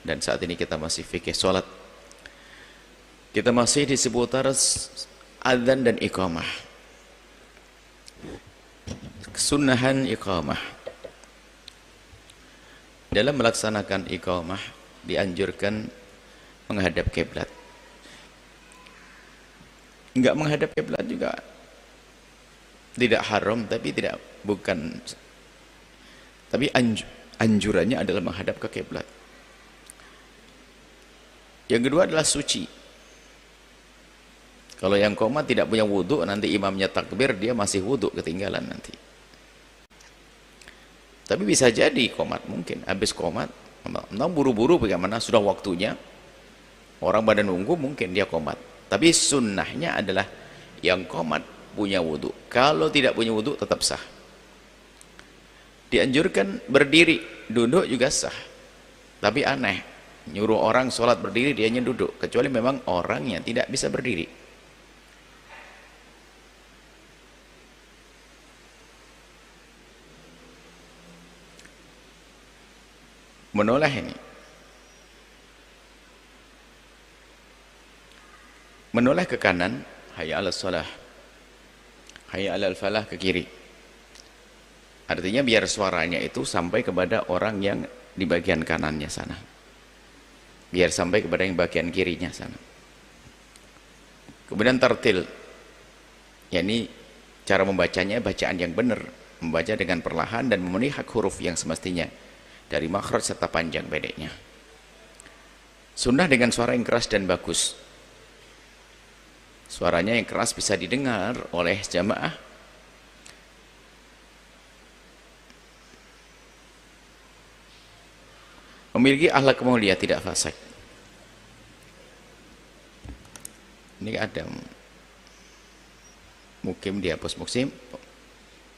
dan saat ini kita masih fikih sholat. Kita masih di seputar adzan dan iqamah, kesunahan iqamah. Dalam melaksanakan iqamah dianjurkan menghadap kiblat. Enggak menghadap kiblat juga tidak haram, tapi anjurannya adalah menghadap ke kiblat. Yang kedua adalah suci. Kalau yang qomat tidak punya wudhu, nanti imamnya takbir, dia masih wudhu, ketinggalan nanti. Tapi bisa jadi qomat, mungkin habis qomat, buru-buru bagaimana, sudah waktunya, orang pada nunggu, mungkin dia qomat. Tapi sunnahnya adalah yang qomat punya wudhu. Kalau tidak punya wudhu tetap sah. Dianjurkan berdiri, duduk juga sah. Tapi aneh, nyuruh orang sholat berdiri, dianya duduk, kecuali memang orangnya tidak bisa berdiri. Menoleh ini, menoleh ke kanan, hayya 'alas shalah, hayya 'alal falah, ke kiri. Artinya biar suaranya itu sampai kepada orang yang di bagian kanannya sana, biar sampai kepada yang bagian kirinya sana. Kemudian tartil, yakni cara membacanya bacaan yang benar, membaca dengan perlahan dan memenuhi hak huruf yang semestinya dari makhraj serta panjang pendeknya. Sunnah dengan suara yang keras dan bagus. Suaranya yang keras bisa didengar oleh jamaah. Memiliki akhlak mulia, tidak fasik. Ini ada mukim, dihapus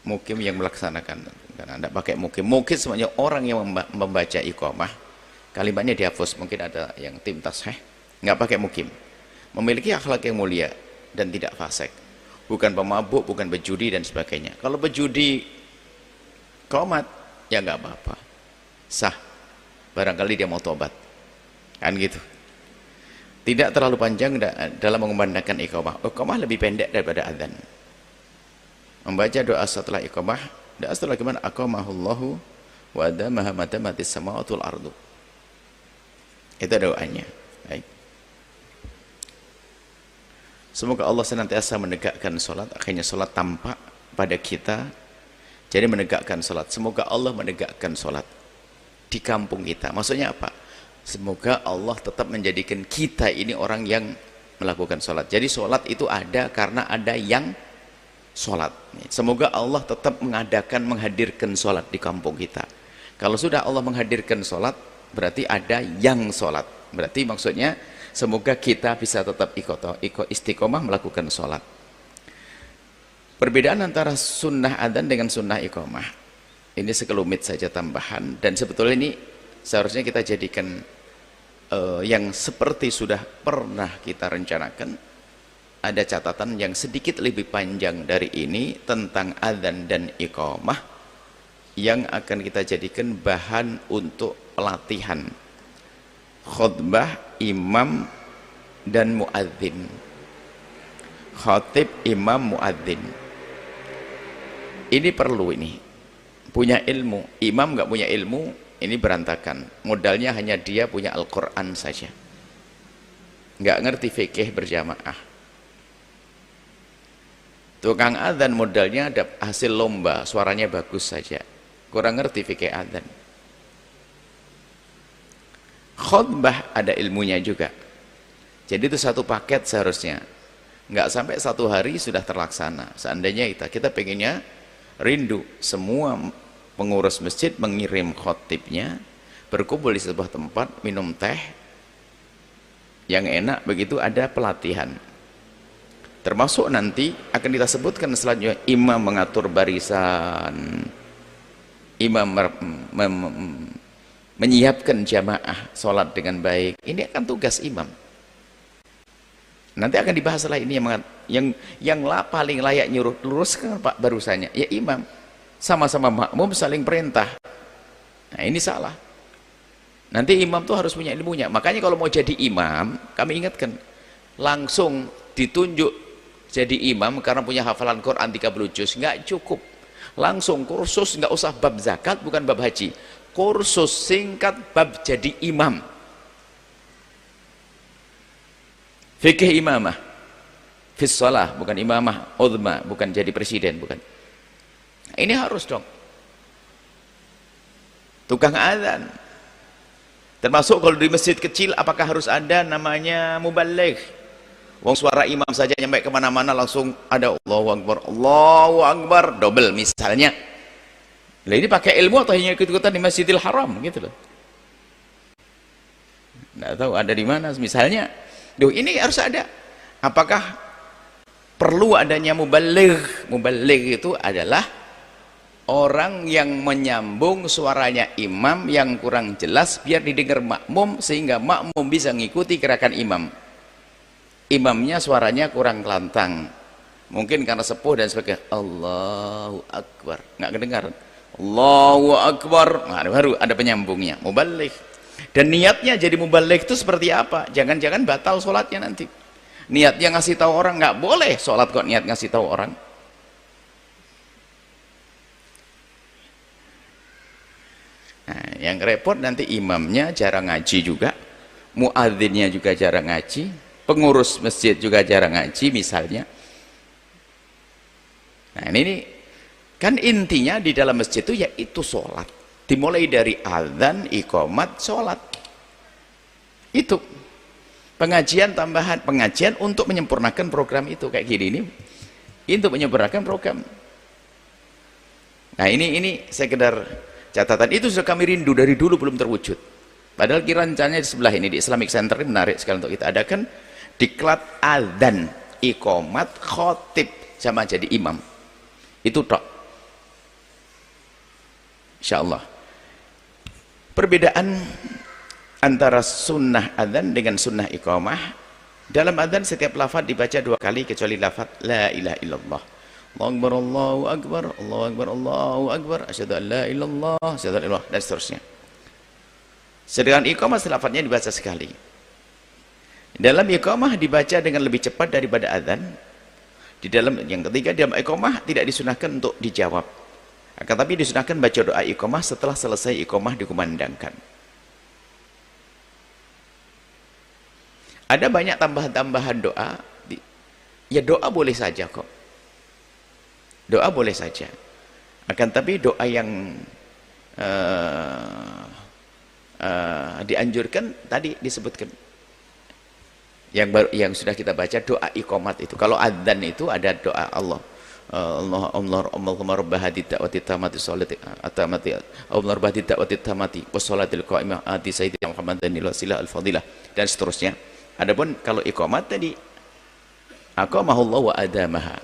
mukim yang melaksanakan, karena anda pakai mukim semuanya orang yang membaca iqamah, kalimatnya dihapus. Mungkin ada yang tim tasheh nggak pakai mukim. Memiliki akhlak yang mulia dan tidak fasik, bukan pemabuk, bukan berjudi dan sebagainya. Kalau berjudi qomat ya nggak apa-apa, sah, barangkali dia mau tobat, kan gitu. Tidak terlalu panjang dalam mengumandangkan iqamah. Iqamah lebih pendek daripada adzan. Membaca doa setelah iqamah, doa setelah gimana? Aqamahullahu wa adamaha matamatis samawatul ardu. Itu doanya. Baik. Semoga Allah senantiasa menegakkan sholat, akhirnya sholat tampak pada kita, jadi menegakkan sholat. Semoga Allah menegakkan sholat di kampung kita. Maksudnya apa? Semoga Allah tetap menjadikan kita ini orang yang melakukan sholat. Jadi sholat itu ada karena ada yang sholat. Semoga Allah tetap menghadirkan sholat di kampung kita. Kalau sudah Allah menghadirkan sholat, berarti ada yang sholat. Berarti maksudnya semoga kita bisa tetap istiqomah melakukan sholat. Perbedaan antara sunnah adzan dengan sunnah iqamah ini sekelumit saja tambahan, dan sebetulnya ini seharusnya kita jadikan yang seperti sudah pernah kita rencanakan. Ada catatan yang sedikit lebih panjang dari ini tentang adzan dan iqamah yang akan kita jadikan bahan untuk pelatihan khutbah imam dan muadzin, khatib, imam, muadzin. Ini perlu, ini punya ilmu. Imam nggak punya ilmu, ini berantakan. Modalnya hanya dia punya Al-Quran saja, nggak ngerti fikih berjamaah. Tukang adzan modalnya ada hasil lomba, suaranya bagus saja, kurang ngerti fikih adzan. Khutbah ada ilmunya juga. Jadi itu satu paket seharusnya. Nggak sampai satu hari sudah terlaksana. Seandainya kita pengennya rindu semua pengurus masjid mengirim khotibnya, berkumpul di sebuah tempat, minum teh yang enak, begitu ada pelatihan. Termasuk nanti akan kita sebutkan selanjutnya, imam mengatur barisan, imam menyiapkan jamaah sholat dengan baik. Ini akan tugas imam. Nanti akan dibahas lah ini yang paling layak nyuruh luruskan Pak barusannya, ya imam. Sama-sama makmum saling perintah. Nah ini salah. Nanti imam tuh harus punya ilmunya. Makanya kalau mau jadi imam, kami ingatkan, langsung ditunjuk jadi imam karena punya hafalan Quran 30 juz, nggak cukup. Langsung kursus, nggak usah bab zakat, bukan bab haji. Kursus singkat bab jadi imam. Fikih imamah. Fis shalah, bukan imamah uzma, bukan jadi presiden, bukan. Ini harus dong. Tukang azan. Termasuk kalau di masjid kecil, apakah harus ada namanya muballigh? Wong suara imam saja nyampe kemana-mana langsung ada Allahu Akbar, double misalnya. Lah ini pakai ilmu atau hanya ikut-ikutan di Masjidil Haram gitu loh. Nggak tahu ada di mana misalnya. Duh, ini harus ada. Apakah perlu adanya muballigh? Muballigh itu adalah orang yang menyambung suaranya imam yang kurang jelas biar didengar makmum sehingga makmum bisa mengikuti gerakan imam. Imamnya suaranya kurang lantang, mungkin karena sepuh dan sebagainya. Allahu Akbar, nggak kedengaran. Allahu Akbar, nah, baru ada penyambungnya, muballigh. Dan niatnya jadi muballigh itu seperti apa? Jangan-jangan batal sholatnya nanti. Niatnya ngasih tahu orang, nggak boleh sholat kok niat ngasih tahu orang. Nah, yang repot nanti imamnya jarang ngaji juga, muadzinnya juga jarang ngaji, pengurus masjid juga jarang ngaji misalnya. Nah ini kan intinya di dalam masjid itu yaitu sholat, dimulai dari azan, iqamat, sholat. Itu pengajian tambahan, pengajian untuk menyempurnakan program itu kayak gini ini, untuk menyempurnakan program. Nah ini sekedar catatan, itu sudah kami rindu dari dulu belum terwujud. Padahal rencananya di sebelah ini di Islamic Center ini menarik sekali untuk kita adakan. Diklat adzan, iqamat, khotib sama jadi imam. Itu tok. Insyaallah. Perbedaan antara sunnah adzan dengan sunnah iqamah, dalam adzan setiap lafaz dibaca 2 kali kecuali lafaz la ilaha illallah. Allahu akbar, Allahu akbar, Allahu akbar, asyhadu an la ilaha illallah, asyhadu an la ilaha, dan seterusnya. Sedangkan iqamah lafaznya dibaca sekali. Dalam iqamah dibaca dengan lebih cepat daripada adzan. Di dalam yang ketiga, dalam iqamah tidak disunahkan untuk dijawab. Akan tapi disunahkan baca doa iqamah setelah selesai iqamah dikumandangkan. Ada banyak tambahan-tambahan doa. Ya doa boleh saja kok. Doa boleh saja. Akan tapi doa yang dianjurkan tadi disebutkan. Yang sudah kita baca doa iqamat itu. Kalau adzan itu ada doa Allahumma rabb hadhihi da'wati tammati sholati atamati Allahumma rabb hadhihi da'wati tammati wassalatil qa'imah ati sayyidina Muhammadin wasilah al-fadilah dan seterusnya. Adapun kalau iqamat tadi aqamahullahu wa adamaha.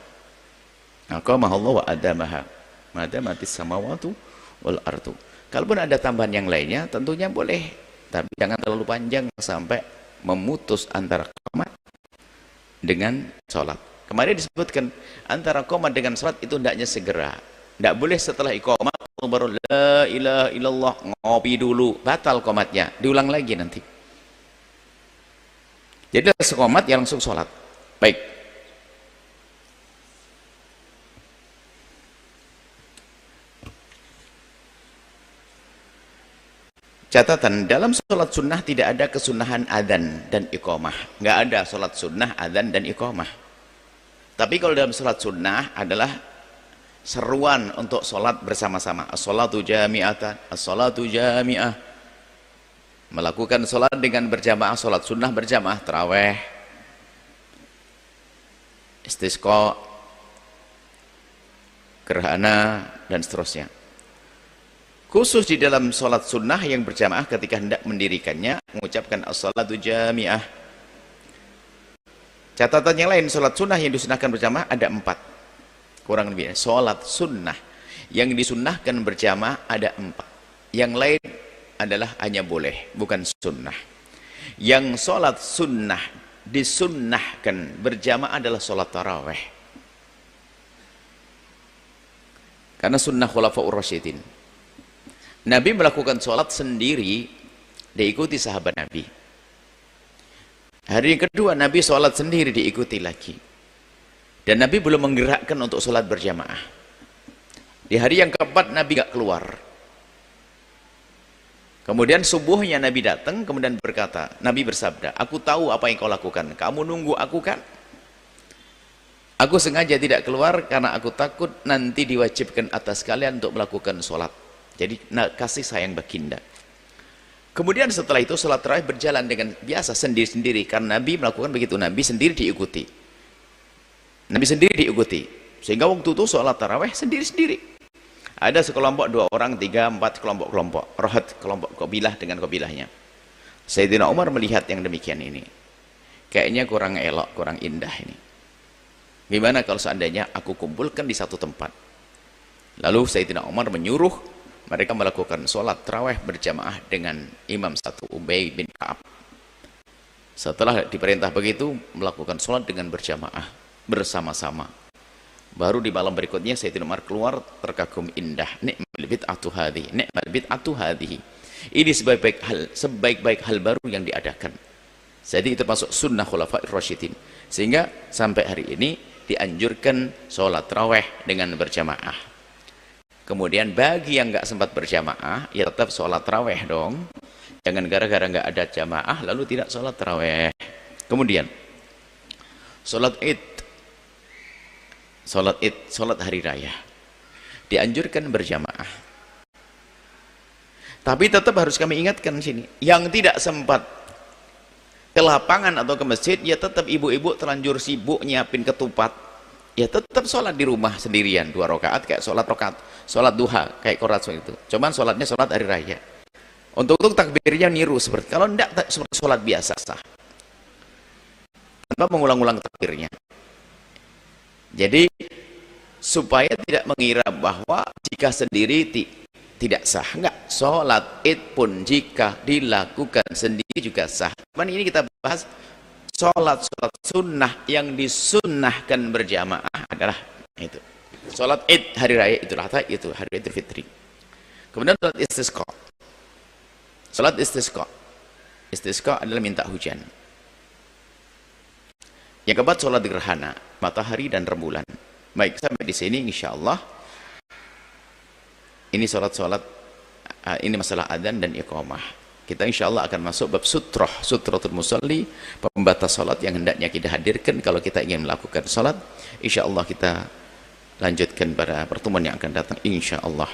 Aqamahullahu wa adamaha. Madamatis samawati wal ardu. Kalaupun ada tambahan yang lainnya tentunya boleh, tapi jangan terlalu panjang sampai memutus antara qomat dengan sholat. Kemarin disebutkan antara qomat dengan sholat itu hendaknya segera, tidak boleh setelah iqamah baru la ilaha illallah ngopi dulu, batal qomatnya, diulang lagi nanti. Jadi sekomat ya langsung sholat. Baik, catatan, dalam sholat sunnah tidak ada kesunahan adzan dan iqamah. Nggak ada sholat sunnah adzan dan iqamah. Tapi kalau dalam sholat sunnah adalah seruan untuk sholat bersama-sama. As-sholatu jami'atan, as-sholatu jami'ah. Melakukan sholat dengan berjamaah, sholat sunnah berjamaah, taraweh, istisqa, gerhana, dan seterusnya. Khusus di dalam sholat sunnah yang berjamaah ketika hendak mendirikannya mengucapkan as-sholatu jami'ah. Catatan yang lain, sholat sunnah yang disunahkan berjamaah ada 4 kurang lebih. Sholat sunnah yang disunnahkan berjamaah ada 4, yang lain adalah hanya boleh, bukan sunnah. Yang sholat sunnah disunnahkan berjamaah adalah sholat taraweh, karena sunnah khulafaur rasyidin. Nabi melakukan sholat sendiri diikuti sahabat Nabi. Hari yang kedua Nabi sholat sendiri, diikuti lagi. Dan Nabi belum menggerakkan untuk sholat berjamaah. Di hari yang keempat Nabi gak keluar. Kemudian subuhnya Nabi datang, kemudian berkata, Nabi bersabda, aku tahu apa yang kau lakukan, kamu nunggu aku kan? Aku sengaja tidak keluar karena aku takut nanti diwajibkan atas kalian untuk melakukan sholat. Jadi kasih sayang baginda. Kemudian setelah itu sholat tarawih berjalan dengan biasa sendiri-sendiri, karena Nabi melakukan begitu, Nabi sendiri diikuti. Nabi sendiri diikuti. Sehingga waktu itu sholat tarawih sendiri-sendiri. Ada sekelompok, 2 orang, 3, 4 kelompok-kelompok. Rohat, kelompok qabilah dengan qabilahnya. Sayyidina Umar melihat yang demikian ini. Kayaknya kurang elok, kurang indah ini. Gimana kalau seandainya aku kumpulkan di satu tempat? Lalu Sayyidina Umar menyuruh mereka melakukan sholat tarawih berjamaah dengan imam satu, Ubay bin Ka'ab. Setelah diperintah begitu, melakukan sholat dengan berjamaah bersama-sama. Baru di malam berikutnya Sayyidina Umar keluar terkagum indah. Ni'mal bid'atu hadhihi, ni'mal bid'atu hadhihi. Ini sebaik-baik hal baru yang diadakan. Jadi itu termasuk sunnah khulafair rasyidin. Sehingga sampai hari ini dianjurkan sholat tarawih dengan berjamaah. Kemudian bagi yang nggak sempat berjamaah, ya tetap sholat tarawih dong. Jangan gara-gara nggak ada jamaah lalu tidak sholat tarawih. Kemudian sholat id, sholat hari raya dianjurkan berjamaah. Tapi tetap harus kami ingatkan sini, yang tidak sempat ke lapangan atau ke masjid, ya tetap ibu-ibu terlanjur sibuk nyiapin ketupat, ya tetap sholat di rumah sendirian 2 rakaat kayak sholat duha kayak korat itu. Cuman sholatnya sholat hari raya. Untuk takbirnya niru seperti, kalau tidak seperti sholat biasa sah, tanpa mengulang-ulang takbirnya. Jadi supaya tidak mengira bahwa jika sendiri tidak sah, enggak, sholat id pun jika dilakukan sendiri juga sah. Cuman ini kita bahas sholat sunnah yang disunnahkan berjamaah adalah itu sholat id hari raya Idul Adha, itu hari Idul Fitri. Kemudian sholat istisqa. Sholat istisqa adalah minta hujan. Yang keempat sholat gerhana matahari dan rembulan. Baik, sampai di sini insyaallah ini ini masalah adzan dan iqamah. Kita insyaallah akan masuk bab sutratul musalli, pembatas salat yang hendaknya kita hadirkan kalau kita ingin melakukan salat. Insyaallah kita lanjutkan pada pertemuan yang akan datang insyaallah.